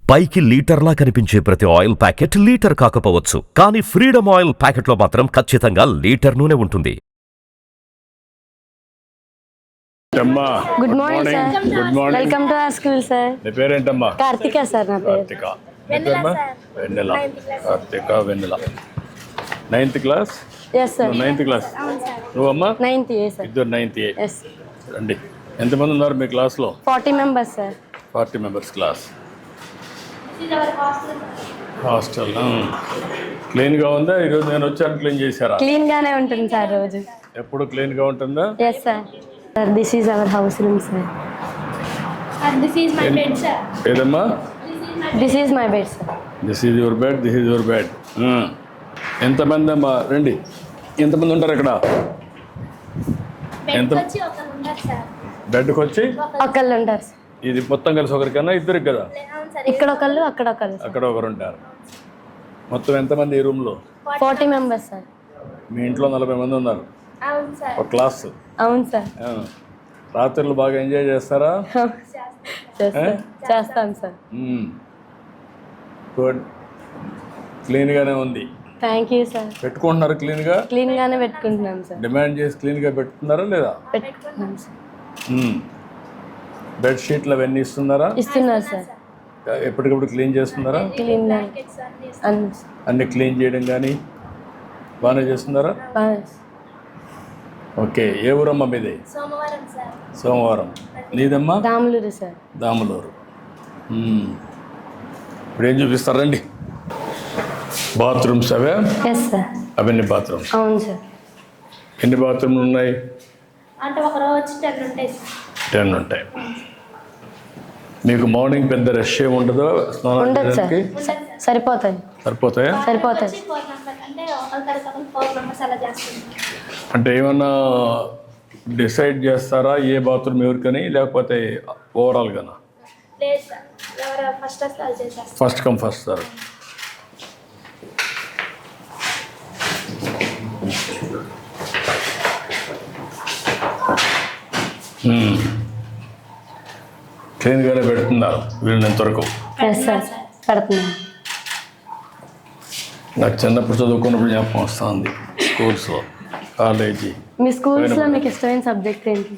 పైకి లీటర్లా కనిపించే ప్రతి ఆయిల్ ప్యాకెట్ లీటర్ కాకపోవచ్చు, కానీ ఫ్రీడమ్ ఆయిల్ ప్యాకెట్లో మాత్రం ఖచ్చితంగా లీటర్ నూనె ఉంటుంది. Good morning sir. Good morning. Welcome to our school sir. నీ పేరేంటమ్మా? కార్తిక సార్ నా పేరు. కార్తిక. నీ పేరమ్మా? Vennela. Karthika Vennela. 9th class? Yes sir. 9th class. నువ్వమ్మా? 9th A sir. ఇద్దరు 9th ఏ. ఎస్. రండి. ఎంతమంది ఉన్నారు మీ క్లాస్లో? 40 members sir. 40 members class. Hostel క్లీన్గా ఉందా? ఈరోజు నేను వచ్చాను, క్లీన్ చేశారా? క్లీన్ గానే ఉంటుంది సార్ రోజు. ఎప్పుడు క్లీన్గా ఉంటుందా? Yes sir. Sir this is our house room sir. This is my bed, sir. ఏదమ్మా? This is my bed sir. This is your bed, this is your bed. ఎంతమంది అమ్మా? రండి. ఎంతమంది ఉంటారు ఇక్కడ? Bed ఎంత? వచ్చి ఒకరు ఉన్నారు, sir. బెడ్కి వచ్చి ఒకళ్ళు ఉంటారు సార్. ఇది మొత్తం కలిసి ఒకరికన్నా ఇద్దరికి కదా? అవును సార్. ఇక్కడ ఒకళ్ళు అక్కడ ఒకళ్ళు సార్. అక్కడ ఒకరు ఉంటారు. మొత్తం ఎంతమంది ఈ రూమ్లో? 40 మెంబర్స్ సార్. మీ ఇంట్లో 40 మంది ఉన్నారు. అవును సార్. ఒక క్లాస్. అవును సార్. రాత్రులు బాగా ఎంజాయ్ చేస్తారా? చేస్తాను సార్. గుడ్. క్లీన్గానే ఉంది. Thank you sir. పెట్టుకుంటున్నారు క్లీన్గా? క్లీన్ గానే పెట్టుకుంటున్నాం సార్. డిమాండ్ చేసి క్లీన్గా పెట్టుకున్నారా లేదా? పెట్టుకుంటున్నాం సార్. బెడ్షీట్లు అవన్నీ ఇస్తున్నారా? ఇస్తున్నారు సార్. ఎప్పటికప్పుడు క్లీన్ చేస్తున్నారా? క్లీన్ Blankets అన్ని సార్. అన్ని క్లీన్ చేయడం కానీ బాగానే చేస్తున్నారా? ఓకే. ఏ ఊరమ్మా మీది? సోమవారం సార్. సోమవారం. నీదమ్మా? దాములూరు సార్. దాములూరు. ఇప్పుడు ఏం చూపిస్తారండి? బాత్రూమ్స్ అవే? Yes sir. అవన్నీ బాత్రూమ్స్. అవును సార్. ఎన్ని బాత్రూమ్లు ఉన్నాయి? అంటే ఒక రోజు వచ్చి 10 ఉంటాయి సార్. 10 ఉంటాయి. మీకు మార్నింగ్ పెద్ద రష్ ఏమి ఉండదు స్నానం ఉండదు సార్. చేయడానికి? సరిపోతాయి. సరిపోతాయా? సరిపోతాయి. వచ్చి 4 members అంటే ఒకరి తర్వాత 4 members అలా చేస్తున్నాం. అంటే ఏమన్నా డిసైడ్ చేస్తారా ఏ బాత్రూమ్ ఎవరికని, లేకపోతే ఓవరాల్గానా? లేదు సార్. ఎవరు ఫస్ట్ వస్తే అది చేసేస్తాం. First come first sir. క్లీన్గానే పెడుతున్నారు వీళ్ళంత వరకు. Yes sir. పెడుతున్నాం. నాకు చిన్నప్పుడు చదువుకున్నప్పుడు జ్ఞాపకం వస్తుంది. స్కూల్స్లో, కాలేజీ. మీ స్కూల్స్లో మీకు ఇష్టమైన సబ్జెక్ట్ ఏంటి?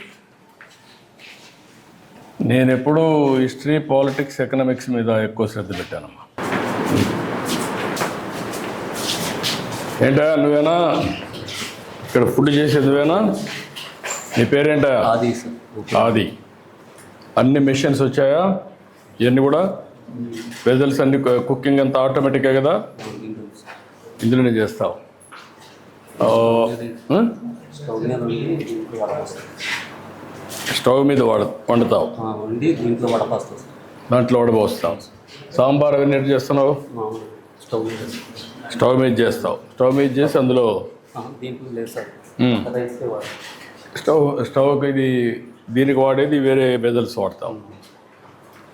నేను ఎప్పుడూ హిస్టరీ, పాలిటిక్స్, ఎకనామిక్స్ మీద ఎక్కువ శ్రద్ధ పెట్టానమ్మా. ఏంటా నువ్వేనా ఇక్కడ ఫుడ్ చేసేది? నువ్వేనా? నీ పేరేంటా? ఆది సార్. ఆది. అన్ని మెషిన్స్ వచ్చాయా? ఇవన్నీ కూడా వెజల్స్ అన్ని, కుకింగ్ అంతా ఆటోమేటిక్గా కదా? ఇందులోనే చేస్తావు? స్టవ్ మీద వండి దీంట్లో వడపోస్తాం. స్టవ్ మీద వండుతావు? వండి దీంట్లో వడపోస్తాం సార్. దాంట్లో వడపోస్తావు. సాంబార్ అవన్నీ ఎట్లా చేస్తున్నావు? మామూలు స్టవ్ మీద. స్టవ్ మీద చేస్తావు. స్టవ్ మీద చేసి అందులో దీంట్లో లేదు సార్. రైస్కే వాడు. స్టవ్కి ఇది దీనికి వాడేది వేరే వెజల్స్ వాడతాం.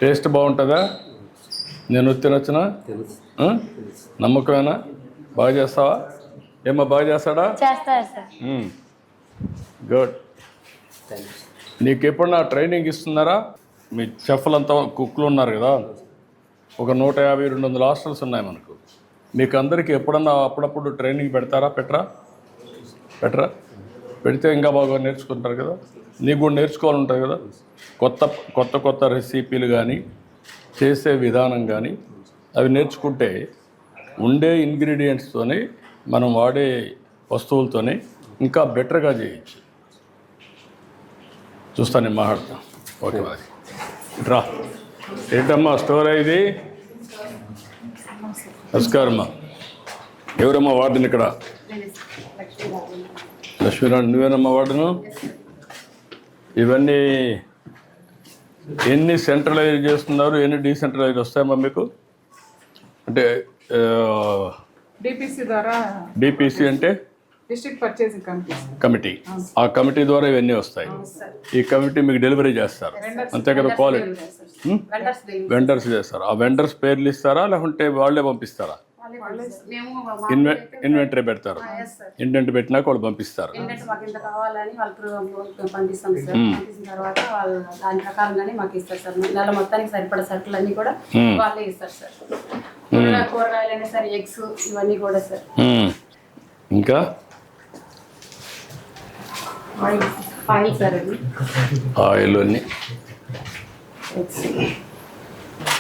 టేస్ట్ బాగుంటుందా? నేను తినొచ్చునా? తెలుసు. నమ్మకమేనా? బాగా చేస్తావా? ఏమో బాగా చేస్తాడా? చేస్తారు సార్. గుడ్. Thank you. నీకు ఎప్పుడన్నా ట్రైనింగ్ ఇస్తున్నారా? మీ చెఫ్లంతా కుక్లు ఉన్నారు కదా, ఒక 150-200 హాస్టల్స్ ఉన్నాయి మనకు. మీకు అందరికీ ఎప్పుడన్నా అప్పుడప్పుడు ట్రైనింగ్ పెడతారా? పెట్టరా? పెడితే ఇంకా బాగా నేర్చుకుంటారు కదా. నీకు కూడా నేర్చుకోవాలి ఉంటుంది కదా. కొత్త రెసిపీలు కానీ, చేసే విధానం కానీ అవి నేర్చుకుంటే ఉండే ఇంగ్రీడియంట్స్తోనే, మనం వాడే వస్తువులతోనే ఇంకా బెటర్గా చేయొచ్చు. చూస్తాను, నేను మాట్లాడతాను. ఓకే మరి రా. ఏంటమ్మా స్టోర్ ఇది? నమస్కారమ్మా. ఎవరమ్మా వార్డుని ఇక్కడ? లక్ష్మీనారాయణ. నువ్వేనమ్మా వార్డును? ఇవన్నీ ఎన్ని సెంట్రలైజ్ చేస్తున్నారు, ఎన్ని డీసెంట్రలైజ్ వస్తాయమ్మా మీకు? అంటే డిపిసి ద్వారా. డిపిసి అంటే డిస్ట్రిక్ట్ పర్చేసింగ్ కమిటీ. ఆ కమిటీ ద్వారా ఇవన్నీ వస్తాయి. ఈ కమిటీ మీకు డెలివరీ చేస్తారు అంతే కదా? క్వాలిటీ వెండర్స్ చేస్తారు. ఆ వెండర్స్ పేర్లు ఇస్తారా లేకుంటే వాళ్ళే పంపిస్తారా? మేము ఇన్వెంటరీ పెడతారు. ఇంటెంట్ పెట్టినాక వాళ్ళు పంపిస్తారు. ఏంటంటే మాకు ఇంత కావాలని వాళ్ళు పంపిస్తాం సార్. పంపించిన తర్వాత వాళ్ళు దాని ప్రకారంగానే మాకు ఇస్తారు సార్. నెల మొత్తానికి సరిపడా సరుకులు అన్ని కూడా వాళ్ళే ఇస్తారు సార్. కూరగాయలైనా సరే, ఎగ్స్ ఇవన్నీ కూడా సార్. ఇంకా ఆయిల్ సార్, అది ఆయిల్ అన్ని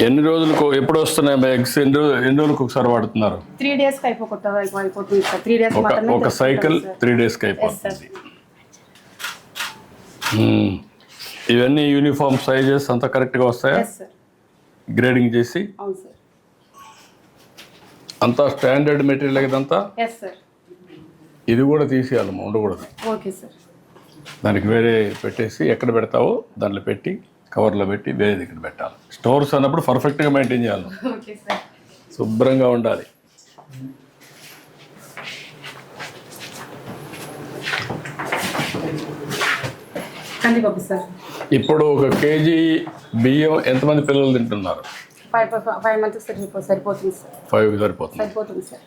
ఎన్ని రోజులకు ఎప్పుడు వస్తున్నాయి ఎగ్స్? ఎన్ని రోజులకు ఒకసారి వాడుతున్నారు? 3 days అయిపోతుంది సార్. 3 days మాత్రమే ఒక సైకిల్ 3 daysకి అయిపోతుంది. ఇవన్నీ యూనిఫామ్ సైజెస్ అంతా కరెక్ట్గా వస్తాయా? సార్. గ్రేడింగ్ చేసి అవును సార్. అంతా స్టాండర్డ్ మెటీరియల్ ఇదంతా. Yes sir. ఇది కూడా తీసేయాలమ్మా, ఉండకూడదు. Okay sir. దానికి వేరే పెట్టేసి ఎక్కడ పెడతావో దాంట్లో పెట్టి కవర్లో పెట్టి వేరే దగ్గర పెట్టాలి. స్టోర్స్ అన్నప్పుడు పర్ఫెక్ట్గా మెయింటైన్ చేయాలి, ఓకే సార్. శుభ్రంగా ఉండాలి. కందిపప్పు సార్. ఇప్పుడు 1 kg బియ్యం ఎంతమంది పిల్లలు తింటున్నారు? 5 months సరిపోతుంది సార్. 5 సరిపోతుంది. సరిపోతుంది సార్.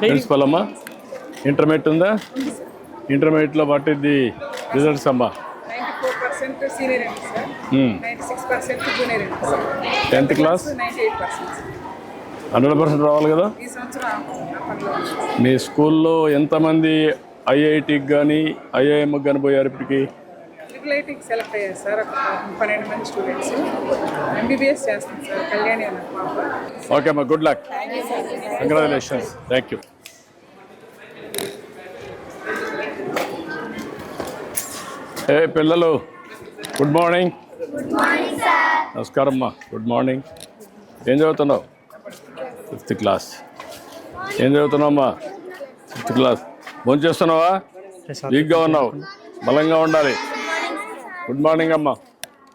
ప్రిన్సిపల్ అమ్మా, ఇంటర్మీడియట్ ఉందా? ఇంటర్మీడియట్లో వాట్ ఇస్ ది రిజల్ట్స్ అమ్మా? 94% సీనియర్ అండి సార్. 96% జూనియర్ అండి సార్. 10th class 98%. 100% రావాలి కదా. ఈ సంవత్సరం అప్పట్లో మీ స్కూల్లో ఎంతమంది ఐఐటికి కానీ ఐఐఎంకి కానీ పోయారు ఇప్పటికి? ట్రిపుల్ సెలెక్ట్ అయ్యారు సార్. ఒక 12 మంది స్టూడెంట్స్. MBBS చేస్తాం సార్. కళ్యాణి అన్న పాప. ఓకే అమ్మా, good luck, congratulations, thank you. ఏ పిల్లలు, గుడ్ మార్నింగ్. నమస్కారం అమ్మా, గుడ్ మార్నింగ్. ఏం చదువుతున్నావు? 5th class. ఏం చదువుతున్నావు అమ్మా? 5th class. భోజనం చేస్తున్నావా? వీక్గా ఉన్నావు, బలంగా ఉండాలి. గుడ్ మార్నింగ్ అమ్మా.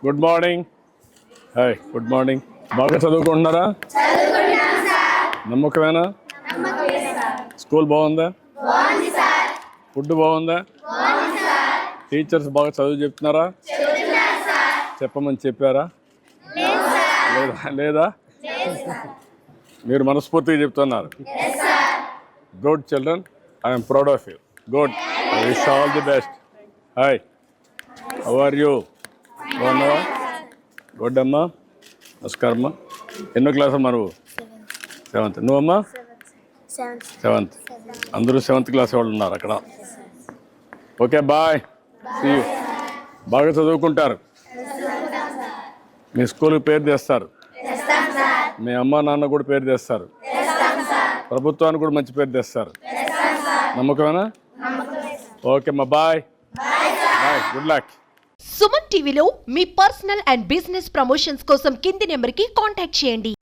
Good morning. Hi, good morning. బాగా చదువుకుంటున్నారా? నమ్మకమేనా? స్కూల్ బాగుందా? ఫుడ్ బాగుందా? టీచర్స్ బాగా చదువు చెప్తున్నారా? చెప్పమని చెప్పారా? లేదా? మీరు మనస్ఫూర్తిగా చెప్తున్నారు. Good children, I'm proud of you. Good, I wish all the best. Hi, how are you? బాగున్నావా? గుడ్ అమ్మా. నమస్కారం అమ్మా. ఎన్నో క్లాస్ అమ్మా నువ్వు? 7th. నువ్వమ్మా? 7th. అందరూ 7th క్లాస్ వాళ్ళు ఉన్నారు అక్కడ. Okay, bye, see you. బాగా చదువుకుంటారు. మీ స్కూల్కి పేరు తెస్తారు. మీ అమ్మ నాన్న కూడా పేరు తెస్తారు. ప్రభుత్వానికి కూడా మంచి పేరు తెస్తారు. నమ్మకమేనా? ఓకే అమ్మా, bye bye, good luck. Suman టీవీలో మీ పర్సనల్ అండ్ బిజినెస్ ప్రమోషన్స్ కోసం కింది నెంబర్కి కాంటాక్ట్ చేయండి.